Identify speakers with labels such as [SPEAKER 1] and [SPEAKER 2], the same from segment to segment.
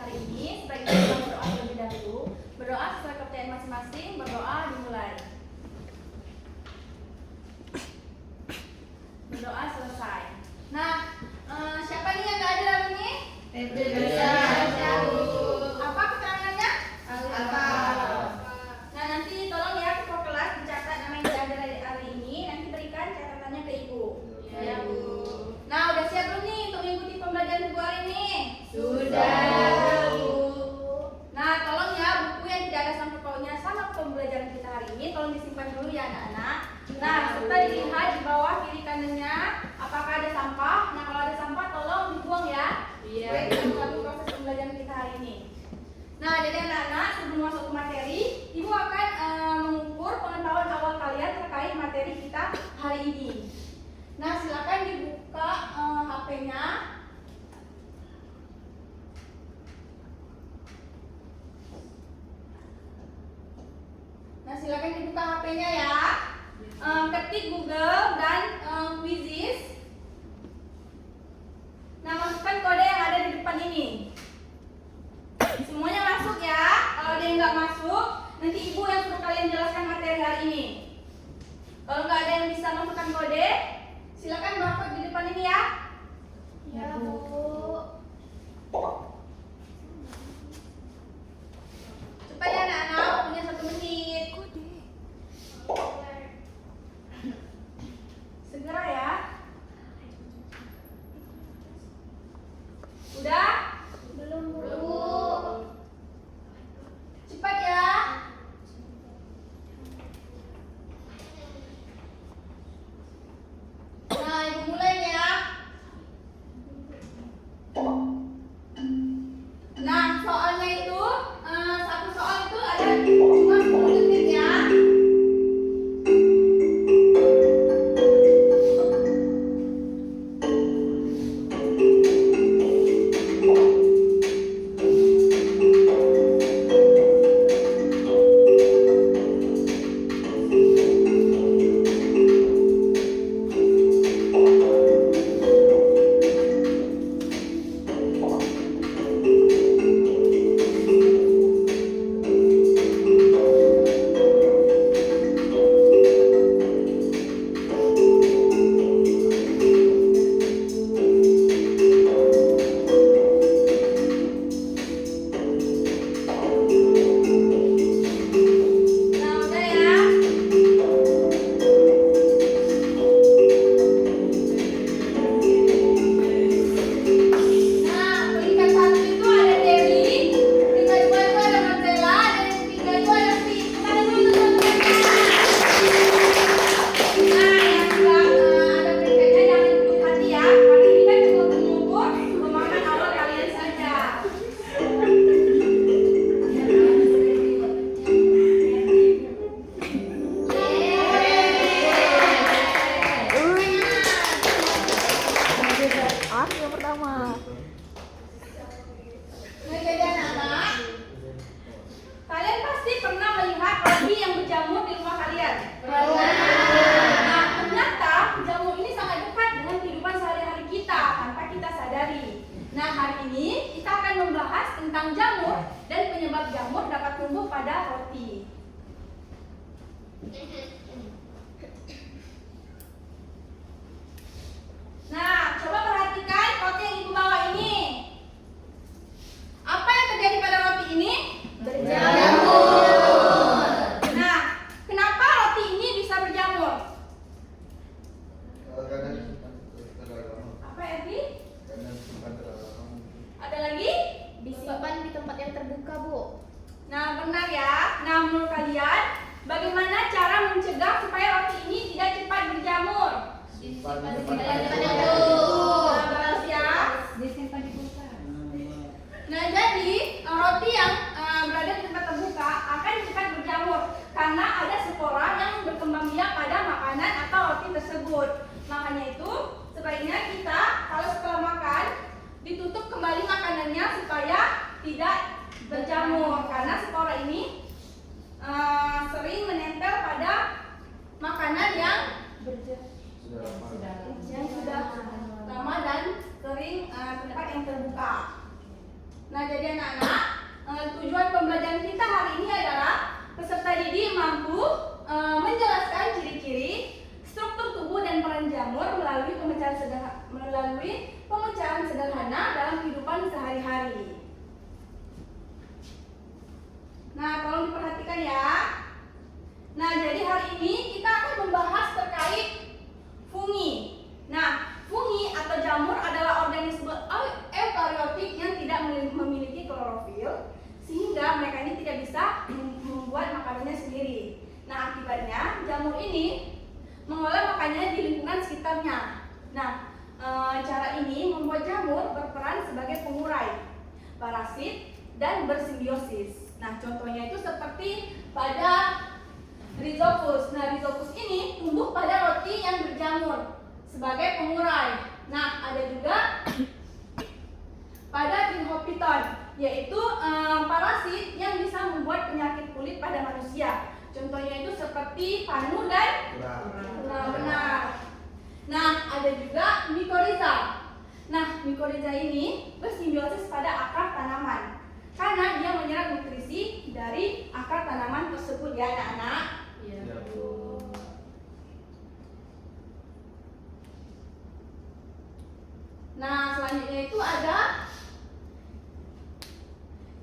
[SPEAKER 1] hari ini, sebaiknya kita berdoa terlebih dahulu. Berdoa sesuai kepercayaan masing-masing. Berdoa dimulai. Berdoa selesai. Nah, siapa nih yang gak ada hari ini? Apa keterangannya? Apa? Nah, nanti tolong ya ketua kelas dicatat nama yang ada hari ini. Nanti berikan catatannya ke ibu. Ya, Bu. Nah, udah siap belum nih untuk mengikuti pembelajaran ibu hari ini? Sudah, Bu. Nah, tolong ya buku yang tidak ada sangkut pautnya sama pembelajaran kita hari ini tolong disimpan dulu ya anak-anak. Nah, serta dilihat di bawah kiri kanannya apakah ada sampah. Nah, kalau ada sampah tolong dibuang ya. Iya. Supaya kita melalui proses pembelajaran kita hari ini. Nah, jadi anak-anak sebelum masuk ke materi, ibu akan mengukur pengetahuan awal kalian terkait materi kita hari ini. Nah, silakan dibuka HP-nya. Nah, silakan dibuka HP-nya ya. Ketik Google dan Quizzes. Nah, masukkan kode yang ada di depan ini. Semuanya masuk ya. Kalau ada yang nggak masuk, nanti ibu yang suruh kalian jelaskan materi hari ini. Kalau nggak ada yang bisa masukkan kode, silakan barcode di depan ini ya. Ya, Bu. Cepat ya anak-anak, punya 1 menit. Segera ya. Udah? Belum, Bu. Cepat ya. Nah, ibu mulai ya. Nah, soalnya itu satu soal itu ada cuma 10 detik ya. Nah, jadi anak-anak, tujuan pembelajaran kita hari ini adalah peserta didik mampu menjelaskan ciri-ciri, struktur tubuh dan peran jamur melalui pemecahan sederhana dalam kehidupan sehari-hari. Nah, tolong diperhatikan ya. Nah, jadi hari ini kita akan membahas terkait fungi. Nah, fungi atau jamur adalah organisme eukariotik yang tidak memiliki klorofil, sehingga mereka ini tidak bisa membuat makanannya sendiri. Nah, akibatnya jamur ini mengolah makanannya di lingkungan sekitarnya. Nah, cara ini membuat jamur berperan sebagai pengurai, parasit, dan bersimbiosis. Nah, contohnya itu seperti pada Rhizopus. Nah, Rhizopus ini tumbuh pada roti yang berjamur sebagai pengurai. Nah, ada juga pada Trichopiton, yaitu parasit yang bisa membuat penyakit kulit pada manusia. Contohnya itu seperti panu dan benar. Nah, ada juga Mycorrhiza. Nah, Mycorrhiza ini bersimbiosis pada akar tanaman karena dia menyerap nutrisi dari akar tanaman tersebut ya anak-anak. Iya. Nah, selanjutnya itu ada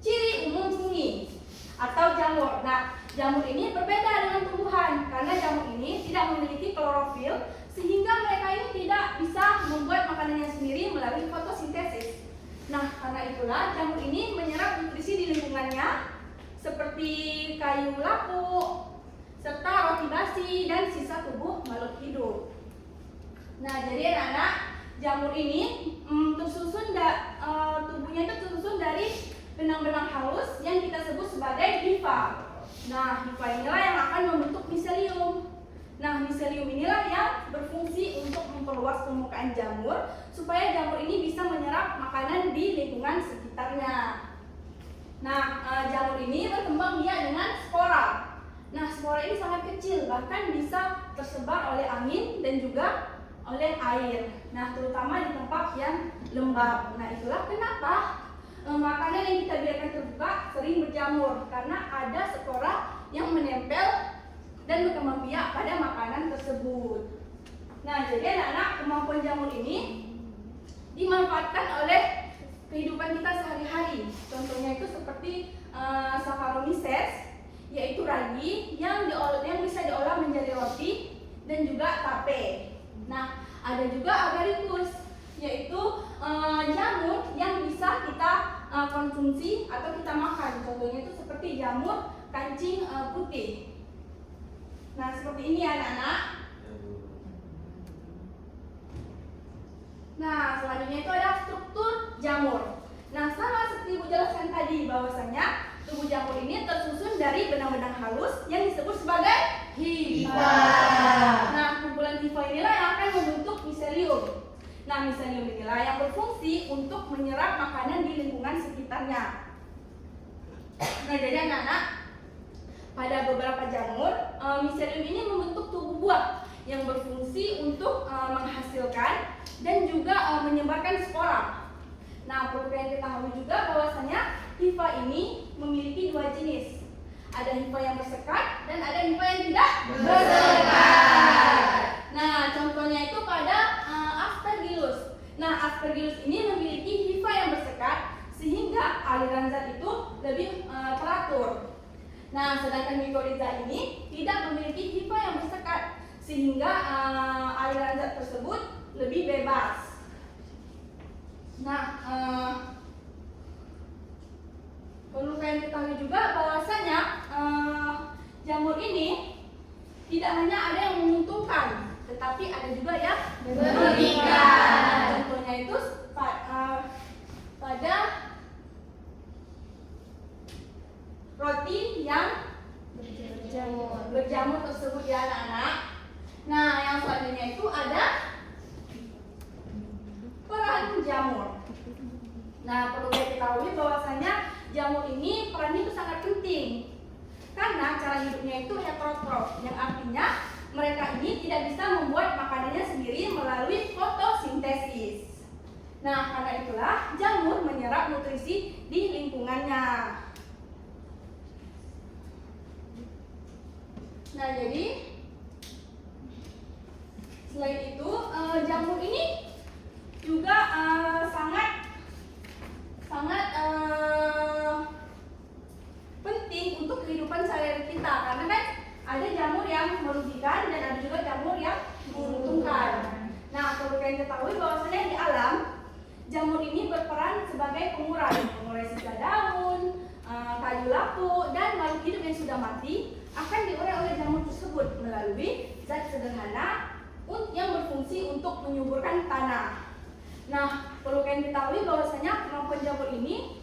[SPEAKER 1] ciri umum fungi atau jamur. Nah, jamur ini berbeda dengan tumbuhan karena jamur ini tidak memiliki klorofil sehingga mereka ini tidak bisa membuat makanannya sendiri melalui fotosintesis. Nah, karena itulah jamur ini menyerap nutrisi di lingkungannya seperti kayu lapuk, serta roti basi dan sisa tubuh makhluk hidup. Nah, jadi anak-anak, jamur ini tubuhnya itu tersusun dari benang-benang halus yang kita sebut sebagai hifa. Nah, hifa inilah yang akan membentuk miselium. Nah, miselium inilah yang berfungsi untuk memperluas permukaan jamur supaya jamur ini bisa menyerap makanan di lingkungan sekitarnya. Nah, jamur ini berkembang biak dengan spora. Nah, spora ini sangat kecil, bahkan bisa tersebar oleh angin dan juga oleh air. Nah, terutama di tempat yang lembab. Nah, itulah kenapa makanan yang kita biarkan terbuka sering berjamur, karena ada spora yang menempel dan berkembang biak pada makanan tersebut. Nah, jadi anak-anak, kemampuan jamur ini dimanfaatkan oleh kehidupan kita sehari-hari. Contohnya itu seperti Saccharomyces, yaitu ragi yang bisa diolah menjadi roti dan juga tape. Nah, ada juga agaricus, yaitu jamur yang bisa kita konsumsi atau kita makan. Contohnya itu seperti jamur kancing putih. Nah, seperti ini ya anak-anak. Nah, selanjutnya itu ada struktur jamur. Nah, sama seperti Ibu jelaskan tadi, bahwasanya tubuh jamur ini tersusun dari benang-benang halus yang disebut sebagai hifa. Nah, kumpulan hifa inilah yang akan membentuk miselium. Nah, miselium inilah yang berfungsi untuk menyerap makanan di lingkungan sekitarnya. Nah, jadi anak-anak, pada beberapa jamur, miselium ini membentuk tubuh buah yang berfungsi untuk menghasilkan dan juga menyebarkan spora. Nah, perlu kalian ketahui juga bahwasanya hifa ini memiliki dua jenis. Ada hifa yang bersekat dan ada hifa yang tidak bersekat. Nah, contohnya itu pada Aspergillus. Nah, Aspergillus ini memiliki hifa yang bersekat sehingga aliran zat itu lebih teratur. Nah, sedangkan Mycorrhiza ini tidak memiliki hifa yang bersekat sehingga aliran zat tersebut lebih bebas. Nah, perlu kalian ketahui juga bahwasanya jamur ini tidak hanya ada yang menguntungkan, tetapi ada juga yang merugikan. Contohnya itu pada roti yang berjamur tersebut ya anak-anak. Nah, yang selanjutnya itu ada peran jamur. Nah, perlu kita ketahui bahwasanya jamur ini perannya itu sangat penting karena cara hidupnya itu heterotrof, yang artinya mereka ini tidak bisa membuat makanannya sendiri melalui fotosintesis. Nah, karena itulah jamur menyerap nutrisi di lingkungannya. Nah, jadi selain itu jamur ini juga sangat penting untuk kehidupan sehari-hari kita, karena kan ada jamur yang merugikan dan ada juga jamur yang menguntungkan. Nah, perlu kalian ketahui bahwasanya di alam jamur ini berperan sebagai pengurai sisa daun, kayu lapuk, dan makhluk hidup yang sudah mati akan diurai oleh jamur tersebut melalui zat sederhana yang berfungsi untuk menyuburkan tanah. Nah, perlu kalian ketahui bahwasanya kemampuan jamur ini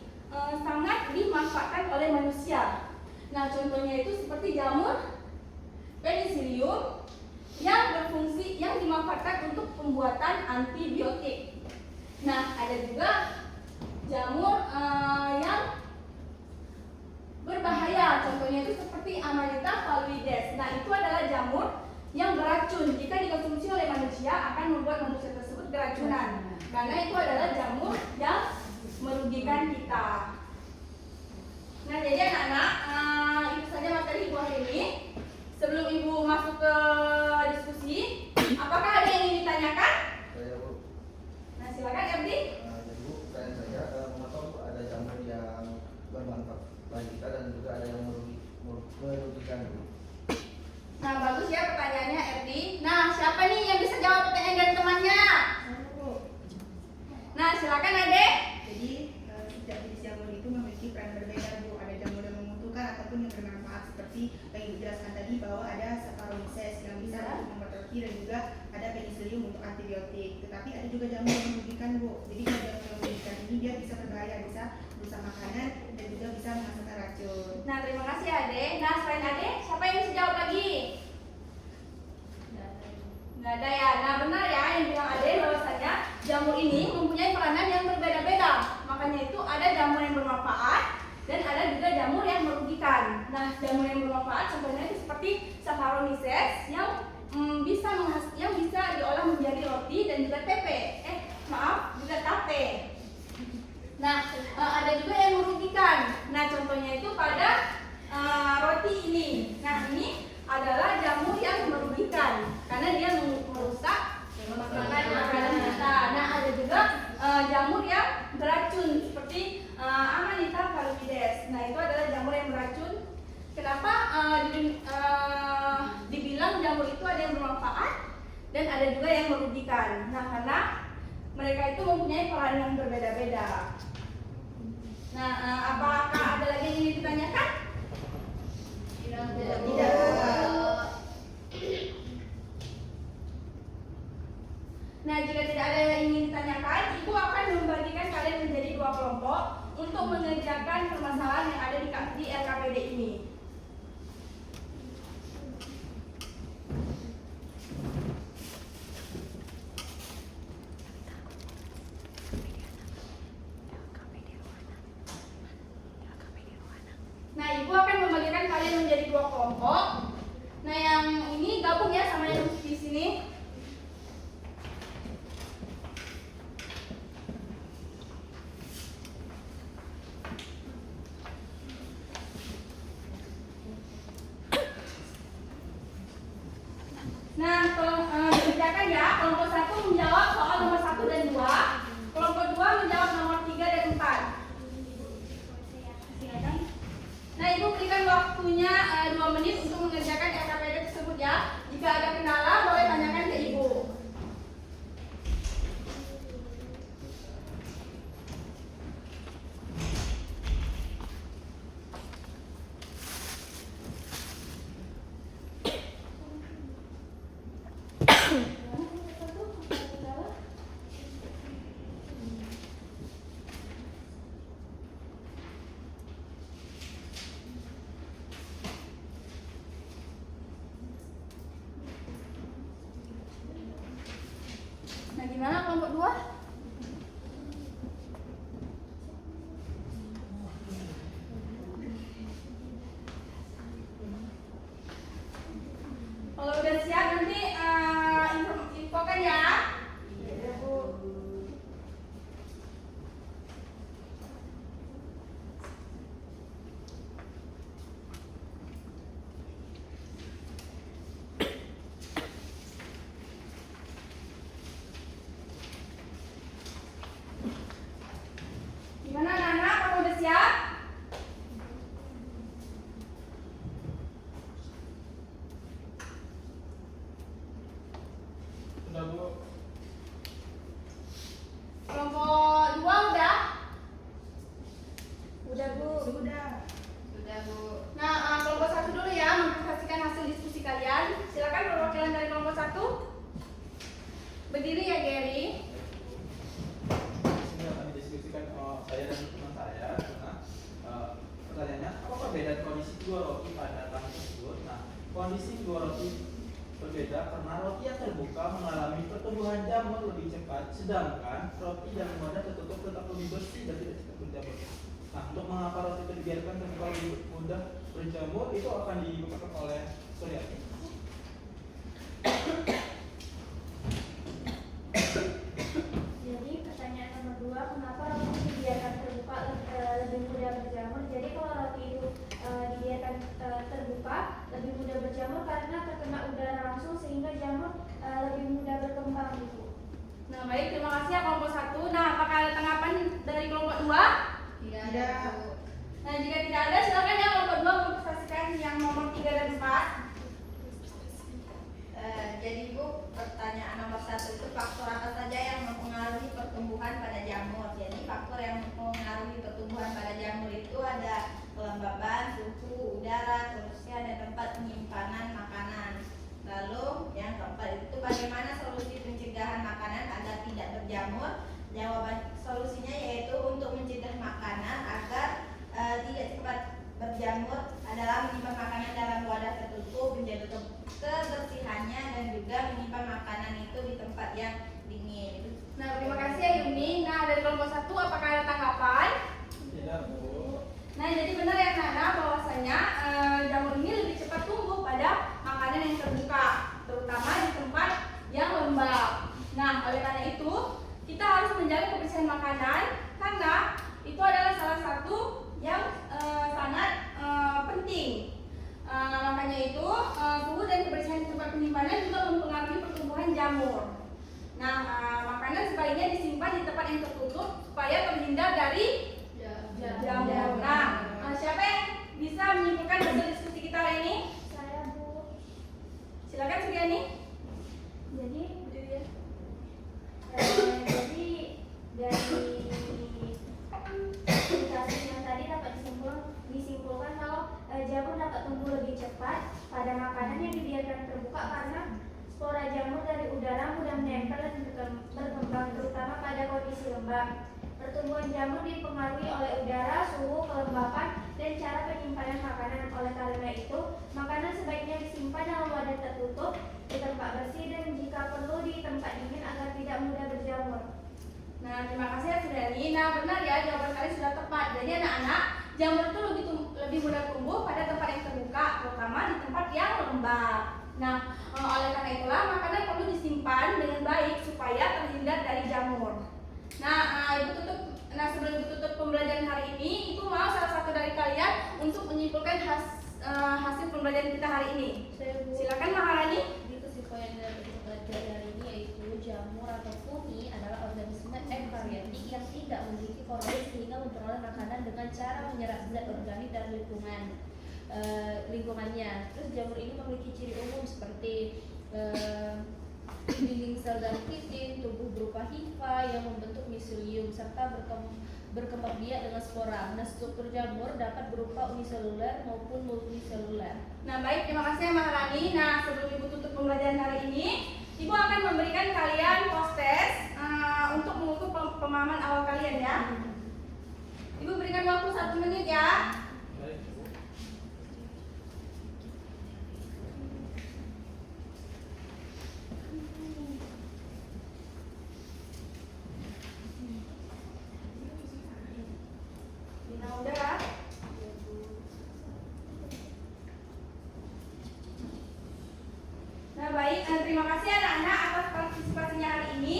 [SPEAKER 1] sangat dimanfaatkan oleh manusia. Nah, contohnya itu seperti jamur penicillium yang dimanfaatkan untuk pembuatan antibiotik. Nah, ada juga jamur yang berbahaya, contohnya itu seperti Amanita phalloides. Nah, itu adalah jamur yang beracun. Jika dikonsumsi oleh manusia akan membuat manusia tersebut keracunan, karena itu adalah jamur yang merugikan kita. Nah, jadi anak-anak, itu saja materi ibu hari ini. Sebelum ibu masuk ke diskusi, apakah ada yang ingin ditanyakan?
[SPEAKER 2] Saya, Bu.
[SPEAKER 1] Nah, silakan Erdi.
[SPEAKER 2] Jadi Bu, pertanyaan saya, mengapa Bu ada jamur yang bermanfaat bagi kita dan juga ada yang merugikan Bu?
[SPEAKER 1] Nah, bagus ya pertanyaannya Erdi. Nah, siapa nih yang bisa jawab pertanyaan dari temannya? Nah, silakan Adek.
[SPEAKER 3] Jadi setiap jenis jamur itu memiliki peran berbeda, Bu. Ada jamur yang menguntungkan ataupun yang bermanfaat, seperti yang Ibu jelaskan tadi bahwa ada Saccharomyces yang bisa untuk membuat roti dan juga ada penicillium untuk antibiotik. Tetapi ada juga jamur yang merugikan, Bu. Jadi jamur yang merugikan ini dia bisa berbahaya, bisa merusak makanan dan juga bisa menghasilkan racun.
[SPEAKER 1] Nah, terima kasih Adek. Nah, selain Adek, siapa yang bisa jawab lagi? Nggak ada ya. Nah, benar ya yang bilang Adek bahwasanya jamur ini mempunyai peranan yang berbeda-beda. Makanya itu ada jamur yang bermanfaat dan ada juga jamur yang merugikan. Nah, jamur yang bermanfaat contohnya itu seperti Saccharomyces yang bisa diolah menjadi roti dan juga juga tape. Nah, ada juga yang merugikan. Nah, contohnya itu pada roti ini. Nah, ini adalah jamur yang merugikan karena dia merusak makanan kita. Nah, ada juga jamur yang beracun seperti Amanita phalloides. Nah, itu adalah jamur yang beracun. Kenapa dibilang jamur itu ada yang bermanfaat dan ada juga yang merugikan? Nah, karena mereka itu mempunyai peran yang berbeda-beda. Nah, apakah ada lagi yang ingin ditanyakan?
[SPEAKER 3] Tidak.
[SPEAKER 1] Nah, jika tidak ada yang ingin ditanyakan, Ibu akan membagikan kalian menjadi 2 kelompok untuk mengerjakan permasalahan yang ada di LKPD ini. Nah, Ibu akan membagikan kalian menjadi 2 kelompok. Nah, yang ini gabung ya sama yang di sini. Nah, dikerjakan ya. Kelompok 1 menjawab soal nomor 1 dan 2. Kelompok 2 menjawab nomor 3 dan 4. Nah, Ibu berikan waktunya 2 menit untuk mengerjakan LKPD tersebut ya. Jika ada kendala boleh tanyakan ke Ibu. Nah, gimana kelompok 2? Kalau udah siap nanti infokan ya.
[SPEAKER 3] Sudah.
[SPEAKER 4] Sudah, Bu.
[SPEAKER 1] Nah, kelompok 1 dulu ya, mempresentasikan hasil diskusi kalian. Silakan perwakilan dari kelompok 1. Berdiri ya, Gary.
[SPEAKER 5] Di sini akan didiskusikan saya dan teman saya. Nah, pertanyaannya, apa perbedaan kondisi dua roti pada tahun tersebut? Nah, kondisi dua roti berbeda karena roti yang terbuka mengalami pertumbuhan jamur lebih cepat, sedangkan roti yang wadah tertutup tetap lebih bersih dan tidak cepat berjamur. Nah, untuk mengapa roti itu dibiarkan terbuka lebih mudah berjamur itu akan dibukakan oleh Suryati.
[SPEAKER 6] Jadi pertanyaan nomor 2, kenapa roti dibiarkan terbuka lebih mudah berjamur? Jadi kalau roti itu dibiarkan terbuka lebih mudah berjamur karena terkena udara langsung sehingga jamur lebih mudah berkembang gitu.
[SPEAKER 1] Nah, baik, terima kasih ya kelompok 1. Nah, apakah ada tanggapan dari kelompok 2?
[SPEAKER 4] Tidak
[SPEAKER 3] Tidak.
[SPEAKER 4] ada, Bu.
[SPEAKER 1] Nah, jika tidak ada, silakan ya kelompok 2 mempresentasikan yang nomor 3 dan 4.
[SPEAKER 4] Jadi Bu, pertanyaan nomor 1 itu faktor apa saja yang mempengaruhi pertumbuhan pada jamur. Jadi faktor yang mempengaruhi pertumbuhan pada jamur itu ada kelembaban, suhu udara, terusnya ada tempat penyimpanan makanan. Lalu yang keempat itu bagaimana solusi pencegahan makanan agar tidak berjamur. Jawaban solusinya yaitu untuk mencegah makanan agar tidak cepat berjamur adalah menyimpan makanan dalam wadah tertutup, menjaga kebersihannya dan juga menyimpan makanan itu di tempat yang dingin.
[SPEAKER 1] Nah, terima kasih ya Yuni. Nah, dari kelompok 1 apakah ada tanggapan?
[SPEAKER 5] Tidak, Bu.
[SPEAKER 1] Nah, jadi benar ya Nana bahwasanya jamur ini lebih cepat tumbuh pada makanan yang terbuka, terutama di tempat yang lembab. Nah, oleh karena itu kita harus menjaga kebersihan makanan karena itu adalah salah satu yang sangat penting. Makanya itu suhu dan kebersihan tempat penyimpanan juga mempengaruhi pertumbuhan jamur. Nah, makanan sebaiknya disimpan di tempat yang tertutup supaya terhindar dari jamur. Nah, siapa yang bisa menyimpulkan hasil diskusi kita hari ini?
[SPEAKER 6] Saya, Bu.
[SPEAKER 1] Silakan Suryani.
[SPEAKER 6] Jadi
[SPEAKER 1] Berdiri ya.
[SPEAKER 6] jadi dari indikasi yang tadi dapat disimpulkan kalau jamur dapat tumbuh lebih cepat pada makanan yang dibiarkan terbuka karena spora jamur dari udara mudah menempel dan berkembang terutama pada kondisi lembab. Pertumbuhan jamur dipengaruhi oleh udara, suhu, kelembapan, dan cara penyimpanan makanan. Oleh karena itu, makanan sebaiknya disimpan dalam wadah tertutup, di tempat bersih, dan jika perlu di tempat dingin agar tidak mudah berjamur.
[SPEAKER 1] Nah, terima kasih ya Suryani. Nah, benar ya jawaban kalian sudah tepat. Jadi anak-anak, jamur itu lebih mudah tumbuh pada tempat yang terbuka, terutama di tempat yang lembab. Nah, oleh karena itulah makanan perlu disimpan dengan baik supaya terhindar dari jamur. Nah, sebelum Ibu tutup pembelajaran hari ini, Ibu mau salah satu dari kalian untuk menyimpulkan hasil pembelajaran kita hari ini. Silakan Maharani.
[SPEAKER 7] Jadi kesimpulan yang dapat kita pelajari hari ini yaitu jamur atau fungi adalah organisme eukariotik yang tidak memiliki korosis sehingga memperoleh makanan dengan cara menyerap zat organik dari lingkungannya. Terus jamur ini memiliki ciri umum seperti dinding sel dan titin, tubuh berupa hifa yang membentuk miselium serta berkembang biak dengan spora. Nah, struktur jamur dapat berupa uniseluler maupun multiseluler.
[SPEAKER 1] Nah, baik, terima kasih ya Maharani. Nah, sebelum Ibu tutup pembelajaran hari ini, Ibu akan memberikan kalian post-test untuk mengukur pemahaman awal kalian ya. Ibu berikan waktu 1 menit ya.
[SPEAKER 5] Baik, Bu.
[SPEAKER 1] Dina udah. Nah, baik, terima kasih anak-anak atas partisipasinya hari ini.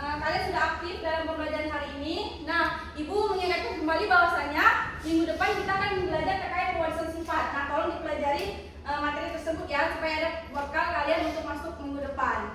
[SPEAKER 1] Kalian sudah aktif dalam pembelajaran hari ini. Nah, Ibu mengingatkan kembali bahwasanya minggu depan kita akan belajar terkait pewarisan sifat. Nah, tolong dipelajari materi tersebut ya supaya ada bekal kalian untuk masuk minggu depan.